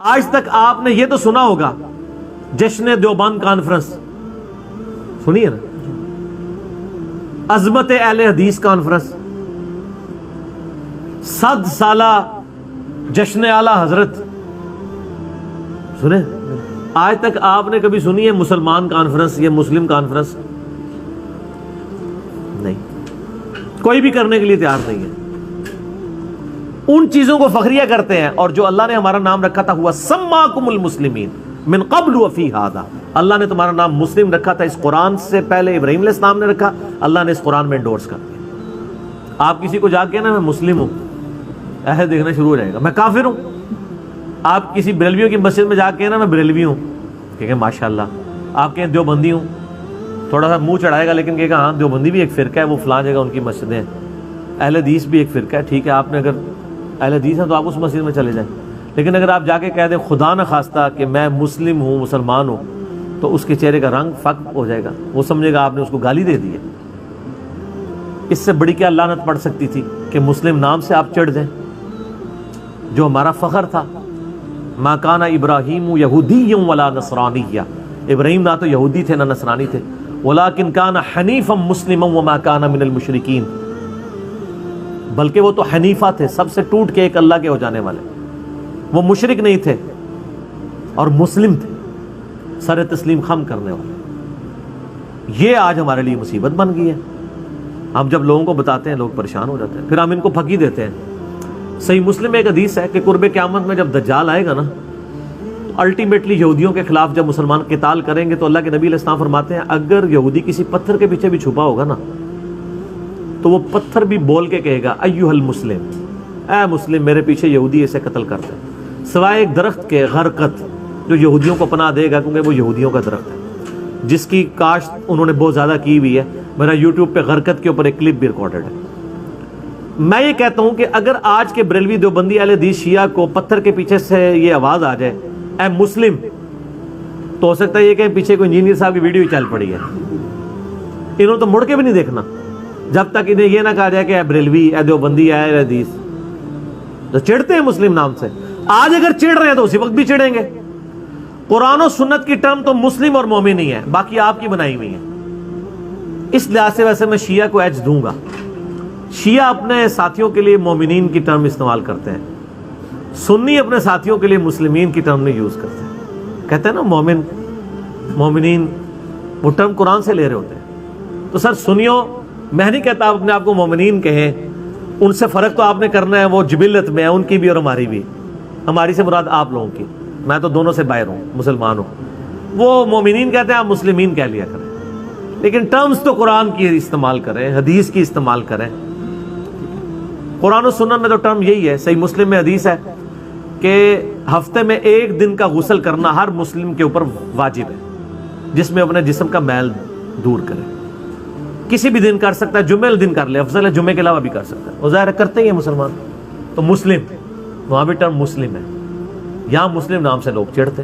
آج تک آپ نے یہ تو سنا ہوگا جشن دیوبند کانفرنس سنی ہے نا، عظمت اہل حدیث کانفرنس، 100 سالہ جشن اعلی حضرت سنے؟ آج تک آپ نے کبھی سنی ہے مسلمان کانفرنس یا مسلم کانفرنس؟ نہیں، کوئی بھی کرنے کے لیے تیار نہیں ہے۔ ان چیزوں کو فخریہ کرتے ہیں، اور جو اللہ نے ہمارا نام رکھا تھا ہوا سماکم المسلمین من قبل وفی ھذا، اللہ نے تمہارا نام مسلم رکھا تھا اس قرآن سے پہلے ابراہیم علیہ السلام نے رکھا، اللہ نے اس قرآن میں انڈورس کر دیا۔ آپ کسی کو جا کے نا میں مسلم ہوں ایسے دیکھنا شروع ہو جائے گا، میں کافر ہوں۔ آپ کسی بریلویوں کی مسجد میں جا کے نا میں بریلوی ہوں، کہے ماشاءاللہ۔ آپ کہیں دیوبندی ہوں، تھوڑا سا منہ چڑھائے گا لیکن کہے گا ہاں دیوبندی بھی ایک فرقہ ہے، وہ فلاں جگہ ان کی مسجدیں ہیں۔ اہل حدیث بھی ایک فرقہ ہے، ٹھیک ہے، آپ نے اگر اہل حدیث ہے تو آپ اس مسجد میں چلے جائیں، لیکن اگر آپ جا کے کہہ دیں خدا نہ خواستہ کہ میں مسلم ہوں، مسلمان ہوں، تو اس کے چہرے کا رنگ فق ہو جائے گا، وہ سمجھے گا آپ نے اس کو گالی دے دی ہے۔ اس سے بڑی کیا لعنت پڑ سکتی تھی کہ مسلم نام سے آپ چڑھ جائیں، جو ہمارا فخر تھا۔ ما کان ابراہیم یہودی ولا نصرانی، ابراہیم نہ تو یہودی تھے نہ نصرانی تھے، ولکن کان حنیفا مسلما وما کان من المشرکین، بلکہ وہ تو حنیفہ تھے، سب سے ٹوٹ کے ایک اللہ کے ہو جانے والے، وہ مشرک نہیں تھے اور مسلم تھے، سر تسلیم خم کرنے والے۔ یہ آج ہمارے لیے مصیبت بن گئی ہے۔ ہم جب لوگوں کو بتاتے ہیں لوگ پریشان ہو جاتے ہیں، پھر ہم ان کو پھکی دیتے ہیں۔ صحیح مسلم میں ایک حدیث ہے کہ قرب قیامت میں جب دجال آئے گا نا، الٹیمیٹلی یہودیوں کے خلاف جب مسلمان قتال کریں گے تو اللہ کے نبی علیہ السلام فرماتے ہیں اگر یہودی کسی پتھر کے پیچھے بھی چھپا ہوگا نا تو وہ پتھر بھی بول کے کہے گا ایھا المسلم، اے مسلم میرے پیچھے یہودی اسے قتل کرتے ہیں، سوائے ایک درخت کے غرقت جو یہودیوں کو پناہ دے گا، کیونکہ وہ یہودیوں کا درخت ہے جس کی کاشت انہوں نے بہت زیادہ کی ہوئی ہے۔ میرا یوٹیوب پہ غرقت کے اوپر ایک کلپ بھی ریکارڈڈ ہے۔ میں یہ کہتا ہوں کہ اگر آج کے بریلوی دیوبندی اہل حدیث شیعہ کو پتھر کے پیچھے سے یہ آواز آ جائے اے مسلم، تو ہو سکتا ہے یہ کہ پیچھے کوئی انجینئر صاحب کی ویڈیو ہی چل پڑی ہے، انہوں نے تو مڑ کے بھی نہیں دیکھنا جب تک انہیں یہ نہ کہا جائے کہ اے بریلوی، اے دیوبندی، اے اہل حدیث۔ تو چڑھتے ہیں مسلم نام سے، آج اگر چڑھ رہے ہیں تو اسی وقت بھی چڑھیں گے۔ قرآن و سنت کی ٹرم تو مسلم اور مومن ہی ہے، باقی آپ کی بنائی ہوئی ہے۔ اس لحاظ سے ویسے میں شیعہ کو ایج دوں گا، شیعہ اپنے ساتھیوں کے لیے مومنین کی ٹرم استعمال کرتے ہیں، سنی اپنے ساتھیوں کے لیے مسلمین کی ٹرم نہیں یوز کرتے ہیں۔ کہتے ہیں نا مومن، مومنین، وہ ٹرم قرآن سے لے رہے ہوتے ہیں۔ تو سر سنیوں، میں نہیں کہتا آپ اپنے آپ کو مومنین کہیں، ان سے فرق تو آپ نے کرنا ہے، وہ جبلت میں ہے ان کی بھی اور ہماری بھی، ہماری سے مراد آپ لوگوں کی، میں تو دونوں سے باہر ہوں، مسلمان ہوں۔ وہ مومنین کہتے ہیں، آپ مسلمین کہہ لیا کریں، لیکن ٹرمز تو قرآن کی استعمال کریں، حدیث کی استعمال کریں۔ قرآن و سنت میں تو ٹرم یہی ہے۔ صحیح مسلم میں حدیث ہے کہ ہفتے میں ایک دن کا غسل کرنا ہر مسلم کے اوپر واجب ہے، جس میں اپنے جسم کا میل دور کرے۔ کسی بھی دن کر سکتا ہے، جمعے دن کر لے، افضل ہے جمعے کے علاوہ بھی کر سکتا ہے، وہ ظاہر کرتے ہی ہیں مسلمان۔ تو مسلم، وہاں بھی ٹرم مسلم ہے، یہاں مسلم نام سے لوگ چڑھتے ہیں۔